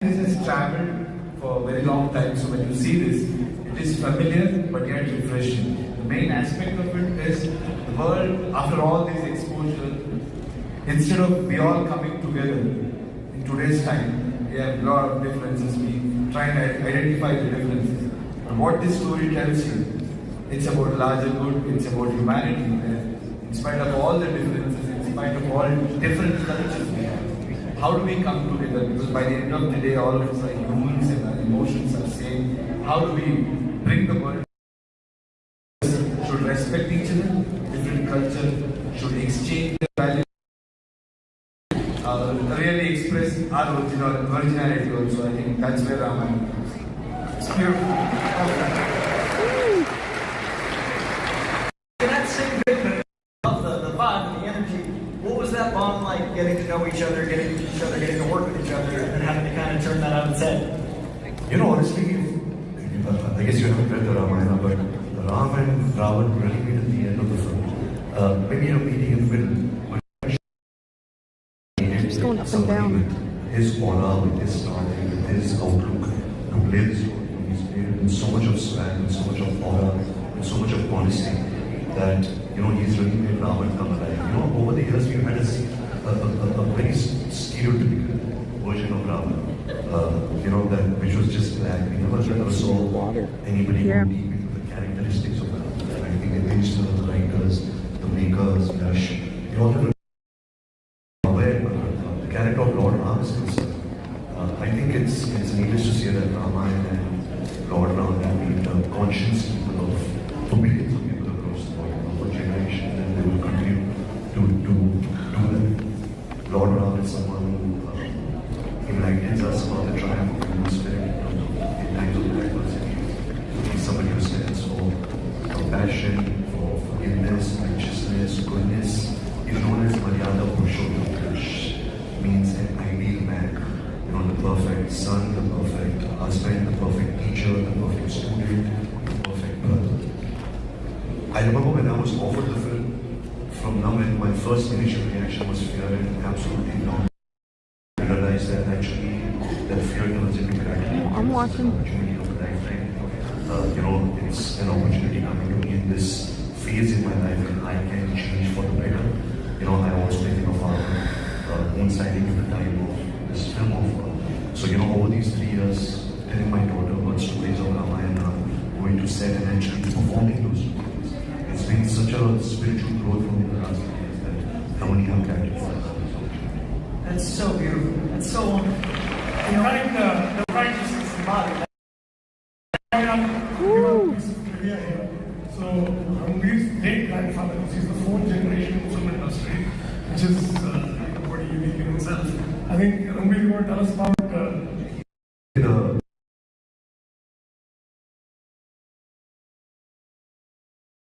This has traveled for a very long time, so when you see this, it is familiar but yet refreshing. The main aspect of it is the world, after all this exposure, instead of we all coming together in today's time, we have a lot of differences. We try and identify the differences. And what this story tells you, it's about larger good, it's about humanity. In spite of all the differences, in spite of all different cultures we have, how do we come together? Because by the end of the day, all of us are humans and our emotions are same. How do we bring the world? Should respect each other, different culture, should exchange their values, really express our originality also. I think that's where Ramayana comes. It's beautiful. That same bit of the vibe and the energy, what was that bond like, getting to know each other, getting to work with each other, and then having to kind of turn that on its head? You know, honestly, I guess you haven't read the Ramayana, but Ram and Ravan really meet at the end of the film. Maybe you're meeting in the middle. Just going up and down. With his aura, with his style, with his outlook, to play this role. He's played with so much of swag, with so much of aura, with so much of honesty, that, you know, he's really made Ravan come alive. You know, over the years we've had a very stereotypical version of Ravan. You know, that which was just black. We never saw anybody go deep into the characteristics of Ravan. I think it is the writers, the makers, Yash, we all have aware the character of Lord Ram is concerned. I think it's needless to say that Ramayana and Lord Ram have been conscious people for millions of people across the world, for generations, and they will continue to do that. Lord Ram is someone who enlightens us about the triumph of human spirit in times of adversity. He's somebody who stands for compassion, for forgiveness, righteousness, goodness. He's known as Maryada Purushottam, which means an ideal man. You know, the perfect son, the perfect husband, the perfect teacher, the perfect student, the perfect brother. I remember when I was offered the film from Namit, my first initial reaction was fear and absolutely not. I realized that actually that fear turns into gratitude. I'm watching. It's an opportunity of a lifetime. You know, it's an opportunity coming to me in this phase in my life when I can change for the better. You know, I also think of our coinciding with the time of this film offer. So, you know, over these 3 years, telling my daughter about stories of Ramayana, going to set and actually performing those stories, it's been such a spiritual growth for me in the last 3 years that I only have gratitude for this opportunity. That's so beautiful. That's so wonderful. The righteousness embodied. So Ranbir's late grandfather, he's the 4th generation in film industry, which is pretty unique in itself. I think Ranbir, you want to tell us about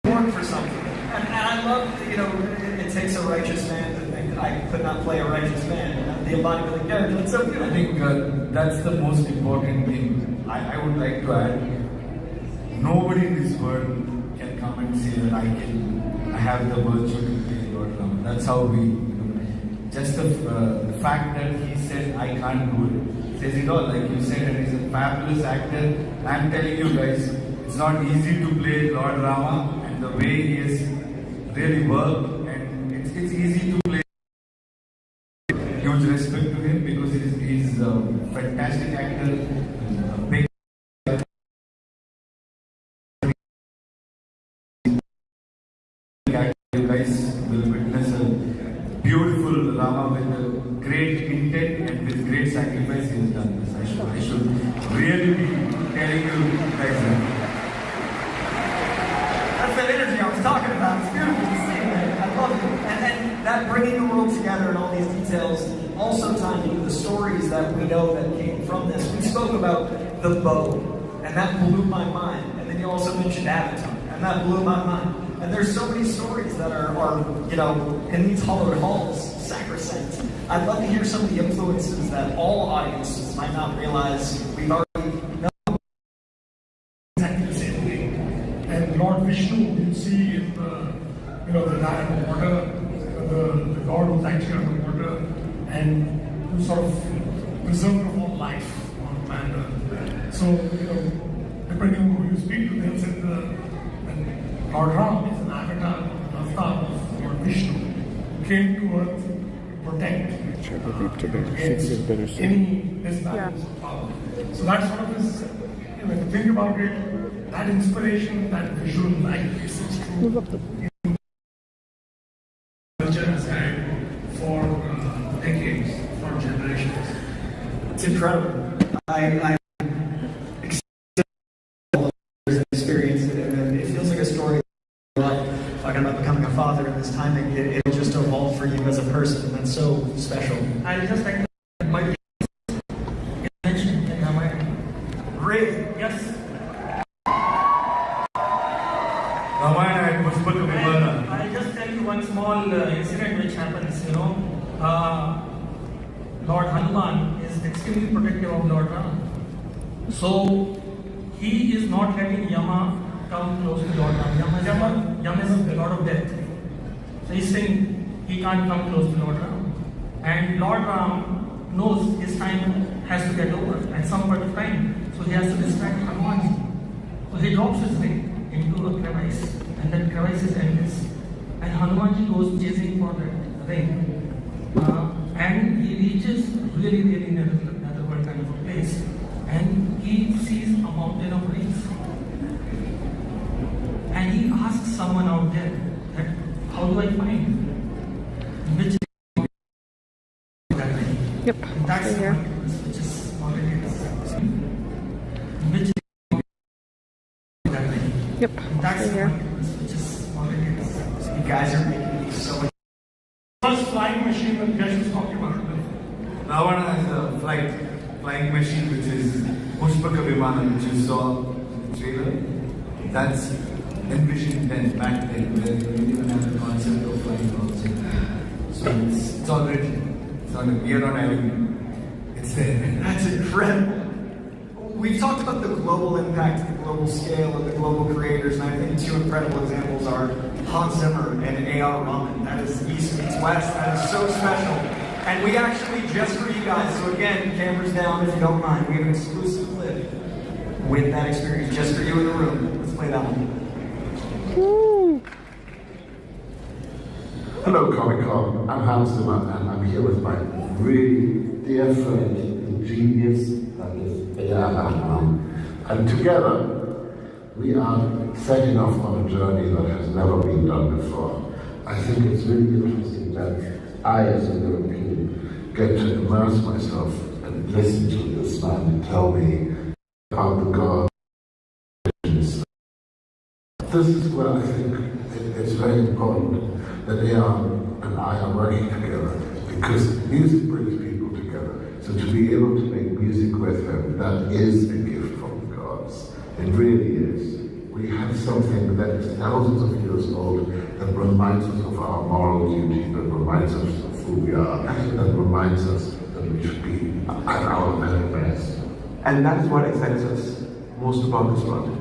born for something. And I love, you know, it takes a righteous man to think I could not play a righteous man. The embodiment of the character. It's so beautiful. I think that's the most important thing. I would like to add, nobody in this world can come and say that I have the virtue to play Lord Ram. That's how just the fact that he said I can't do it says it all. Like you said, and he's a fabulous actor. I'm telling you guys, it's not easy to play Lord Rama, and the way he has really worked, and it's easy to play. Huge respect to him because he's a fantastic actor, a big. You guys will witness a beautiful Rama with a great intent and with great sacrifice he has done this. I should really be telling you guys that. That's that energy I was talking about. It's beautiful to see, man. I love it. And that bringing the world together and all these details, also tying into the stories that we know that came from this. We spoke about the bow, and that blew my mind. And then you also mentioned Avatar, and that blew my mind. And there's so many stories that are you know, in these hollowed halls, sacrosanct. I'd love to hear some of the influences that all audiences might not realize we've already known. and Lord Vishnu you see in the land of water, the god who's actually on the water, and who sort of preserver of all life on planet Earth. So, depending on who you speak to, they'll say that Lord Ram is an avatar, avatar of Lord Vishnu, who came to Earth to protect against any misbalance of power. So that's sort of this, when you think about it, that inspiration, that visual light is true. Culture has had for decades, for generations. It's incredible. I experience it, and it feels like a story. Talking about becoming a father and this timing, it'll just evolve for you as a person, and that's so special. I just like my mentioned in Ramayana. Really? Yes. Ramayana and Pushpaka Vimana. I'll just tell you one small incident which happens. Lord Hanuman is extremely protective of Lord Ram. So he is not letting Yama come close to Lord Ram. Yama is the Lord of Death. So he's saying he can't come close to Lord Ram. And Lord Ram knows his time has to get over at some point of time. So he has to distract Hanuman. So he drops his ring into a crevice, and that crevice is endless. And Hanumanji goes chasing for that ring. And he reaches really near another world kind of a place. And he sees a mountain of rings. And he asks someone out there that, how do I find which that ring? Yep. And that's right the here. which is already which that ring. Yep. And that's right the here. which is already You guys are making me so much. first flying machine that Yash was talking about. Ravana has a flying machine which is Pushpaka Vimana, which you saw in the trailer. That's envisioned then, back then, where we didn't even have the concept of flying also. So it's already, we are not having it. It's there. That's incredible. We've talked about the global impact, the global scale of the global creators, and I think two incredible examples are Hans Zimmer and A.R. Rahman. That is East meets West. That is so special. And we actually, just for you guys, so again, cameras down if you don't mind, we have an exclusive clip with that experience just for you in the room. Let's play that one. Woo. Hello, Comic Con. I'm Hans Zimmer, and I'm here with my really dear friend and genius, that is A.R. Rahman. And together, we are setting off on a journey that has never been done before. I think it's really interesting that I, as a European, get to immerse myself and listen to this man tell me about the gods. This is where I think it's very important that A.R. and I are working together, because music brings people together. So to be able to make music with him, that is a gift from the gods. It really is. We have something that is thousands of years old that reminds us of our moral duty, that reminds us of who we are, that reminds us that we should be at our very best. And that is what excites us most about this project.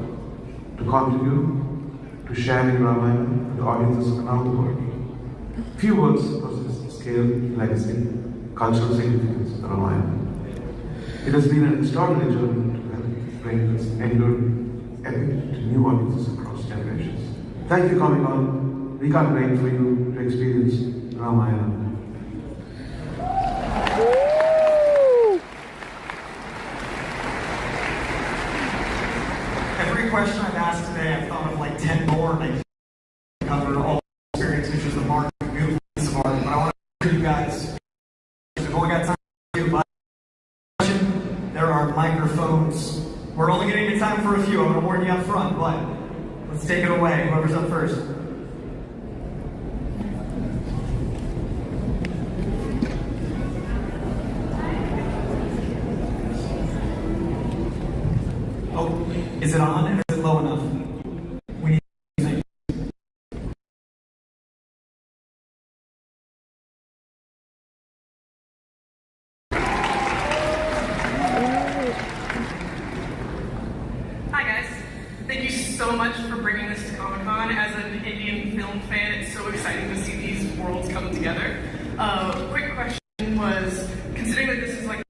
To contribute, to share in Ramayana with the audiences around the world. Few words of this scale, legacy, cultural significance of Ramayana. It has been an extraordinary journey to help bring this enduring epic to new audiences across generations. Thank you, Comic Con. We can't wait for you to experience Ramayana. Every question I've asked today, I've thought of like 10 more, and I can't cover all the experience, which is a mark of a beautiful piece of art. But I want to hear you guys. We've only got time for you, but there are microphones. We're only getting to time for a few. I'm going to warn you up front, but let's take it away. Whoever's up first. Oh, is it on and is it low enough? We need music. Hi guys, thank you so much for bringing this to Comic-Con. As an Indian film fan, it's so exciting to see these worlds come together. Quick question was, considering that this is like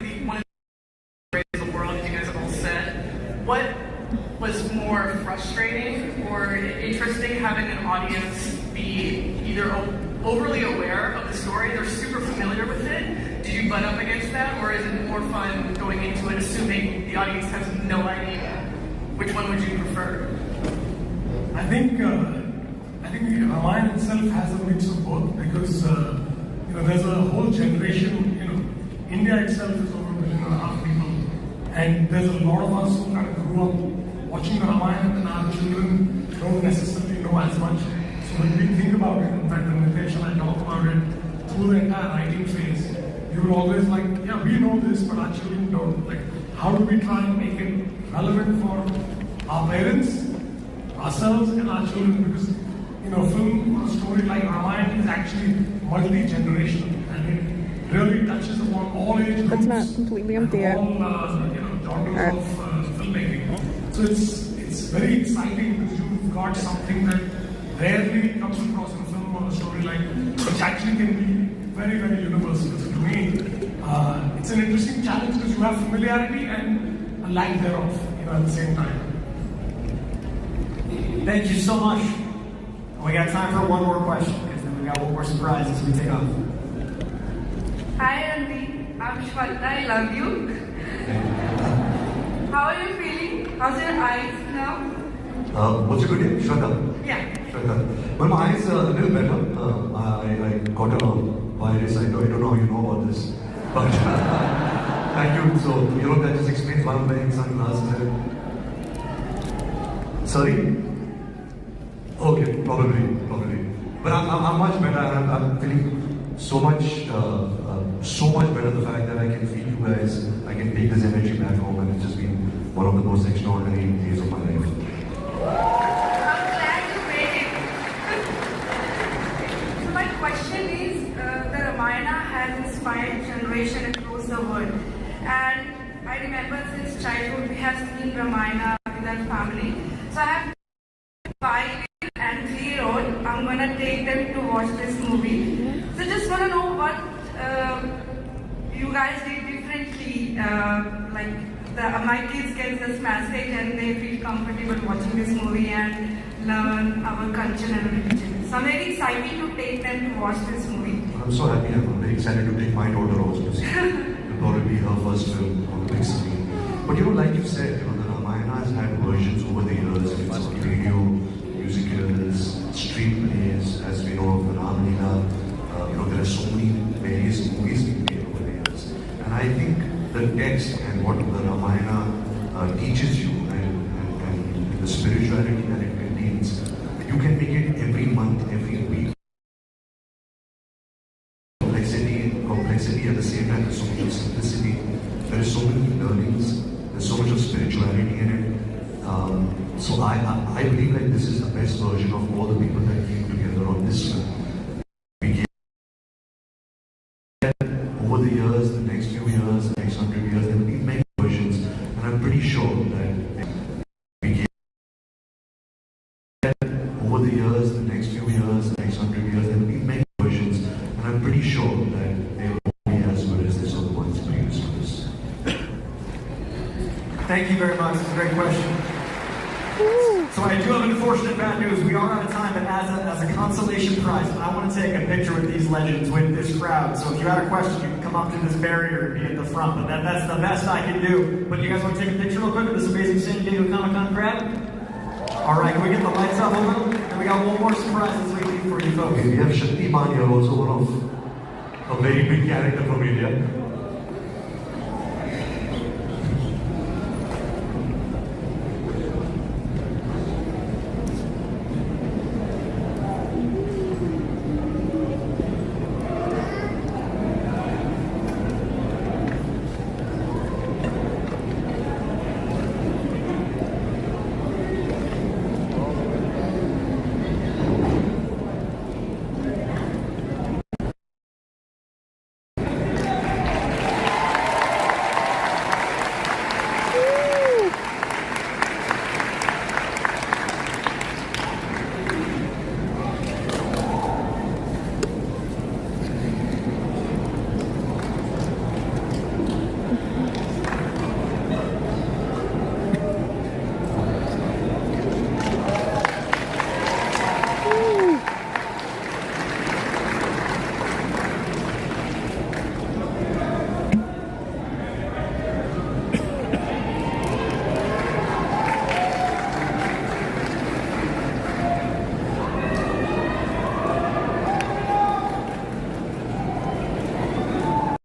world, as you guys have all said. What was more frustrating or interesting, having an audience be either overly aware of the story, they're super familiar with it? Did you butt up against that, or is it more fun going into it assuming the audience has no idea? Which one would you prefer? I think Ramayana itself has a mix of both, because there's a whole generation. India itself is over 1.5 million people, and there's a lot of us who kind of grew up watching the Ramayana, and our children don't necessarily know as much. So when we think about it, in fact, when Nitesh and I talk about it through the entire writing phase, you were always like, yeah, we know this, but our children don't. Like, how do we try and make it relevant for our parents, ourselves, and our children? Because a film or a story like Ramayana is actually multi-generational, and it really touches upon all age groups. That's not completely empty yet. All genres of filmmaking. So it's very exciting, because you've got something that rarely comes across in a film or a story like, which actually can be very, very universal. So to me, it's an interesting challenge, because you have familiarity and a lack thereof, at the same time. Thank you so much. We got time for one more question, because then we got one more surprise as we take off. Hi Ranbir, I'm Shweta, I love you. How are you feeling? How's your eyes now? What's your good name? Shweta? Yeah. Shweta. Well, my eyes are a little better. I got a virus. I don't know how you know about this. But thank you. So, that just explains why I'm wearing sunglasses. Sorry? Okay, probably. But I'm much better. I'm feeling so much better. The fact that I can feed you guys, I can take this energy back home, and it's just been one of the most extraordinary days of my life. I'm glad you made it. So my question is, the Ramayana has inspired generation across the world. And I remember since childhood we have seen Ramayana with our family. So I have 5 and 3-year-old. I'm gonna take them to watch this movie. So just wanna know what you guys did differently. My kids get this message and they feel comfortable watching this movie and learn our culture and religion. So I'm very excited to take them to watch this movie. I'm so happy. I'm very excited to take my daughter also to see it. It'll probably be her first film on the big screen. But like you said, the Ramayana has had versions over the years. It's radio, musicals, street plays, as we know of the Ramayana. There are so many various movies being made over the years. And I think the text and what the Ramayana teaches you and the spirituality that it contains, you can make it every month, every week. Complexity at the same time, there's so much of simplicity, there is so many learnings, there's so much of spirituality in it. So I believe that this is the best version of all the people that came together on this film. Over the years, the next few years, the next 100 years, there will be many versions, and I'm pretty sure that over the years, the next few years, the next 100 years, there will be many versions, and I'm pretty sure that they will be as good as this or the ones previous to this. Thank you very much. It's a great question. So I do have unfortunate bad news. We are out of time, but as a consolation prize, I want to take a picture with these legends, with this crowd. So if you had a question, you can come up to this barrier and be at the front. But that's the best I can do. But you guys want to take a picture real quick with this amazing San Diego Comic-Con crowd? All right, can we get the lights up a little? And we got one more surprise this week for you folks. Okay, we have Shaktiman here, also one of a very big character from India.